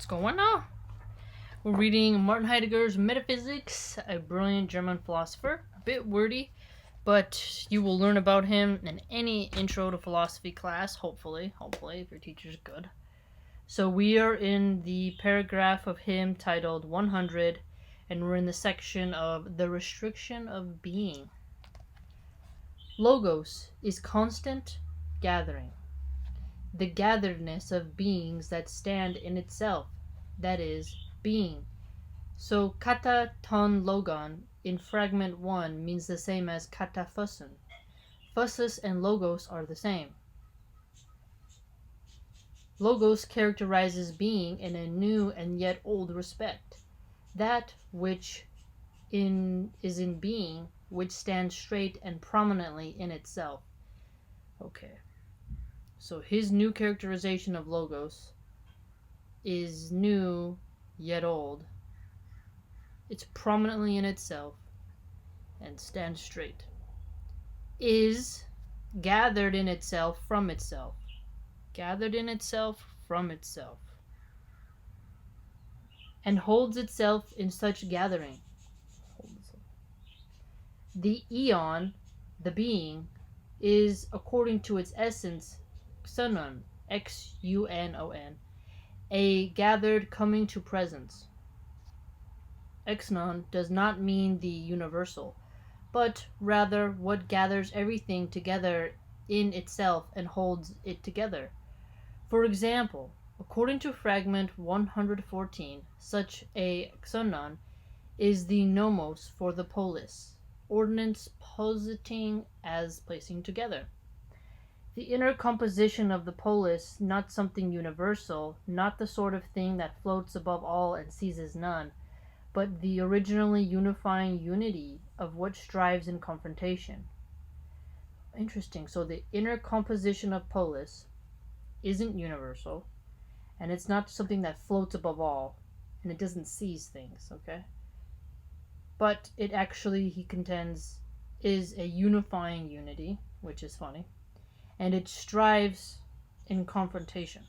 What's going on? We're reading Martin Heidegger's Metaphysics, a brilliant German philosopher. A bit wordy, but you will learn about him in any intro to philosophy class, hopefully, if your teacher's good. So we are in the paragraph of him titled 100, and we're in the section of the restriction of being. Logos is constant gathering, the gatheredness of beings that stand in itself, that is, being. So kata ton logon in fragment 1 means the same as kata phusin. Phusis and logos are the same. Logos characterizes being in a new and yet old respect. That which is in being, which stands straight and prominently in itself. Okay. So his new characterization of logos is new yet old. It's prominently in itself and stands straight. Is gathered in itself from itself. Gathered in itself from itself. And holds itself in such gathering. The eon, the being, is, according to its essence, xunon, Xunon, a gathered coming to presence. Exnon does not mean the universal, but rather what gathers everything together in itself and holds it together. For example, according to fragment 114, such a xunon is the nomos for the polis, ordinance positing as placing together. The inner composition of the polis, not something universal, not the sort of thing that floats above all and seizes none, but the originally unifying unity of what strives in confrontation. Interesting. So the inner composition of polis isn't universal, and it's not something that floats above all, and it doesn't seize things, okay? But it actually, he contends, is a unifying unity, which is funny, and it strives in confrontation.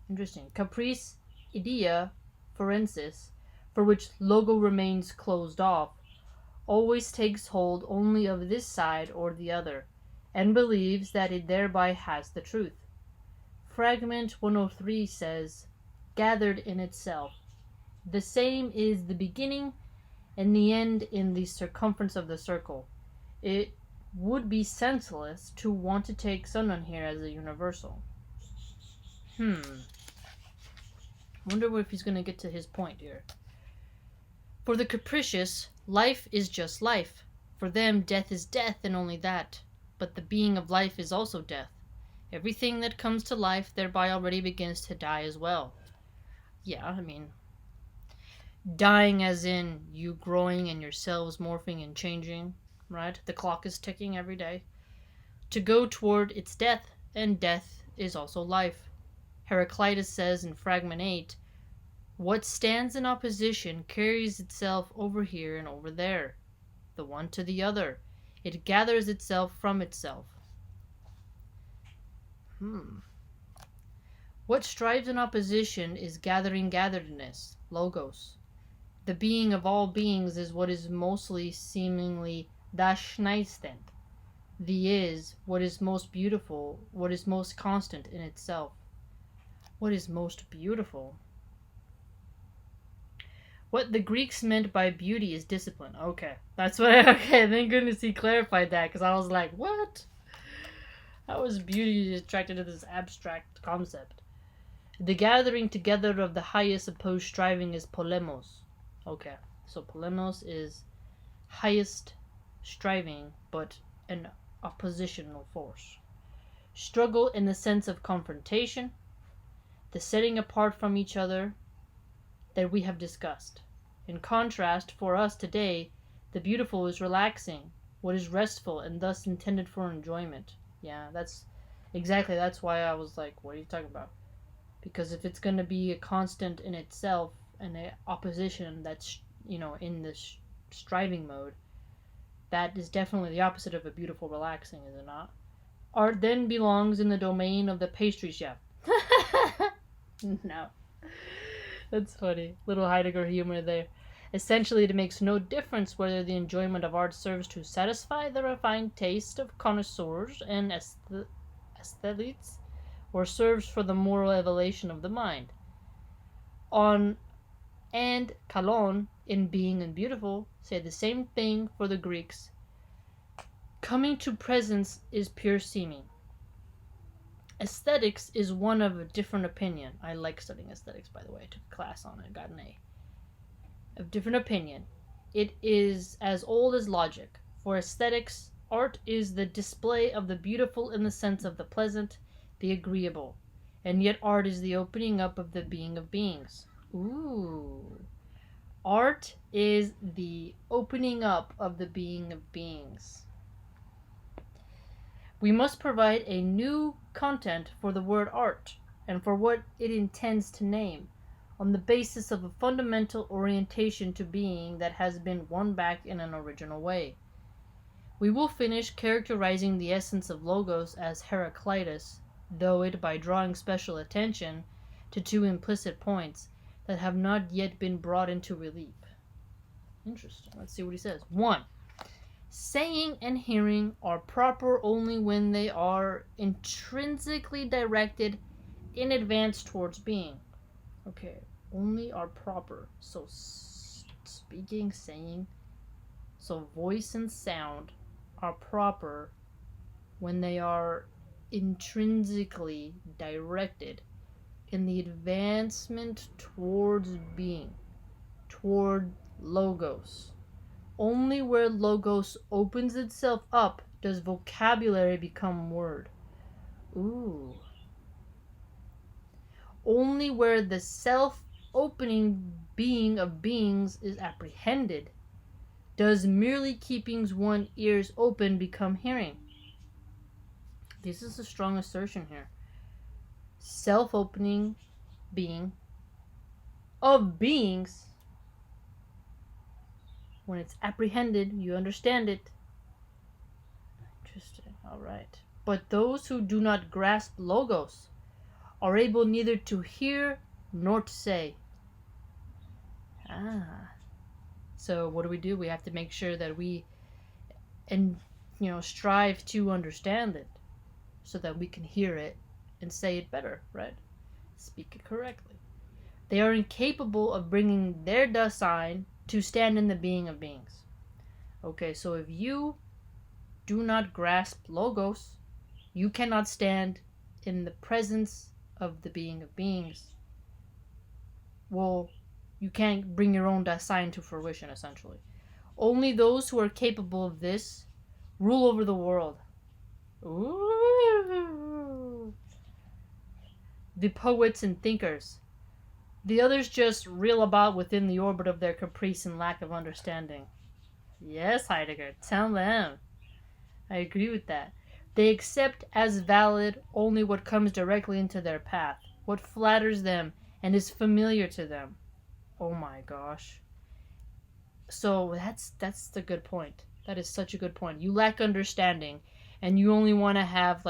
Interesting. Caprice idea forensis, for which logo remains closed off, always takes hold only of this side or the other, and believes that it thereby has the truth. Fragment 103 says, gathered in itself. The same is the beginning and the end in the circumference of the circle. It would be senseless to want to take xunon here as a universal. Wonder if he's going to get to his point here. For the capricious, life is just life. For them, death is death and only that. But the being of life is also death. Everything that comes to life thereby already begins to die as well. Yeah, I mean, dying as in you growing and your cells morphing and changing, right? The clock is ticking every day. To go toward its death, and death is also life. Heraclitus says in fragment 8, what stands in opposition carries itself over here and over there, the one to the other. It gathers itself from itself. What strives in opposition is gathering gatheredness, logos. The being of all beings is what is mostly seemingly das Schneidstand. The is, what is most beautiful, what is most constant in itself. What is most beautiful? What the Greeks meant by beauty is discipline. Okay, that's what okay, thank goodness he clarified that, because I was like, what? How is beauty attracted to this abstract concept? The gathering together of the highest opposed striving is polemos. Okay, so polemos is highest striving, but an oppositional force. Struggle in the sense of confrontation, the setting apart from each other that we have discussed. In contrast, for us today, the beautiful is relaxing, what is restful and thus intended for enjoyment. Yeah, that's why I was like, what are you talking about? Because if it's going to be a constant in itself and an opposition that's, in this striving mode, that is definitely the opposite of a beautiful relaxing, is it not? Art then belongs in the domain of the pastry chef. No. That's funny. Little Heidegger humor there. Essentially, it makes no difference whether the enjoyment of art serves to satisfy the refined taste of connoisseurs and aesthetes, or serves for the moral elevation of the mind. On and kalon, in being and beautiful, say the same thing for the Greeks. Coming to presence is pure seeming. Aesthetics is one of a different opinion. I like studying aesthetics, by the way. I took a class on it, got an A. Of different opinion. It is as old as logic. For aesthetics, art is the display of the beautiful in the sense of the pleasant, the agreeable. And yet art is the opening up of the being of beings. Ooh. Art is the opening up of the being of beings. We must provide a new content for the word art and for what it intends to name, on the basis of a fundamental orientation to being that has been won back in an original way. We will finish characterizing the essence of logos as Heraclitus, though it by drawing special attention to two implicit points that have not yet been brought into relief. Interesting. Let's see what he says. 1. Saying and hearing are proper only when they are intrinsically directed in advance towards being. Okay, only are proper. So speaking, saying, so voice and sound are proper when they are intrinsically directed in the advancement towards being, toward logos. Only where logos opens itself up does vocabulary become word. Ooh. Only where the self-opening being of beings is apprehended does merely keeping one's ears open become hearing. This is a strong assertion here. Self-opening being of beings, when it's apprehended, you understand it. Interesting. All right. But those who do not grasp logos are able neither to hear nor to say. So what do? We have to make sure that we strive to understand it so that we can hear it and say it better, right? Speak it correctly. They are incapable of bringing their Dasein to stand in the being of beings. Okay, so if you do not grasp logos, you cannot stand in the presence of the being of beings. Well, you can't bring your own Dasein to fruition, essentially. Only those who are capable of this rule over the world. Ooh. The poets and thinkers. The others just reel about within the orbit of their caprice and lack of understanding. Yes, Heidegger, tell them. I agree with that. They accept as valid only what comes directly into their path, what flatters them and is familiar to them. Oh my gosh. So that's the good point. That is such a good point. You lack understanding and you only want to have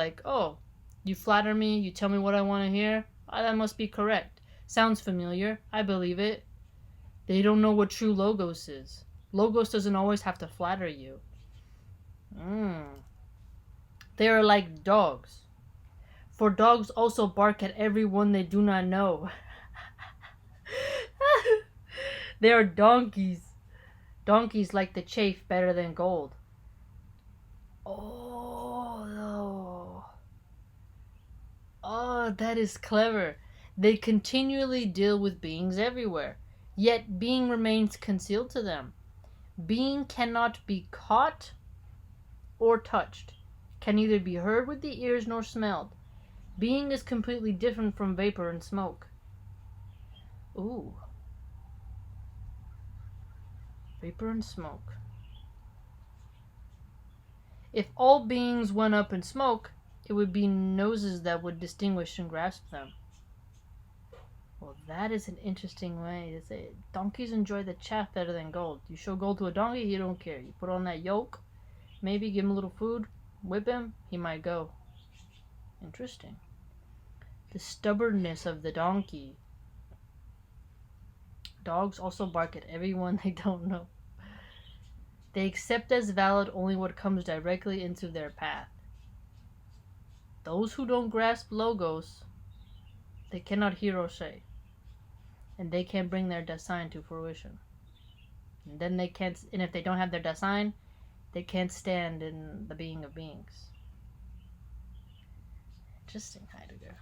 you flatter me, you tell me what I want to hear. That must be correct. Sounds familiar. I believe it. They don't know what true logos is. Logos doesn't always have to flatter you. They are like dogs. For dogs also bark at everyone they do not know. They are donkeys. Donkeys like the chaff better than gold. Oh, that is clever. They continually deal with beings everywhere, yet being remains concealed to them. Being cannot be caught or touched, can neither be heard with the ears nor smelled. Being is completely different from vapor and smoke. Ooh. Vapor and smoke. If all beings went up in smoke, it would be noses that would distinguish and grasp them. Well, that is an interesting way to say it. Donkeys enjoy the chaff better than gold. You show gold to a donkey, he don't care. You put on that yoke, maybe give him a little food, whip him, he might go. Interesting. The stubbornness of the donkey Dogs also bark at everyone they don't know. They accept as valid only what comes directly into their path. Those who don't grasp logos, they cannot hear or say, and they can't bring their design to fruition. And then they can't, and if they don't have their design, they can't stand in the being of beings. Interesting, Heidegger.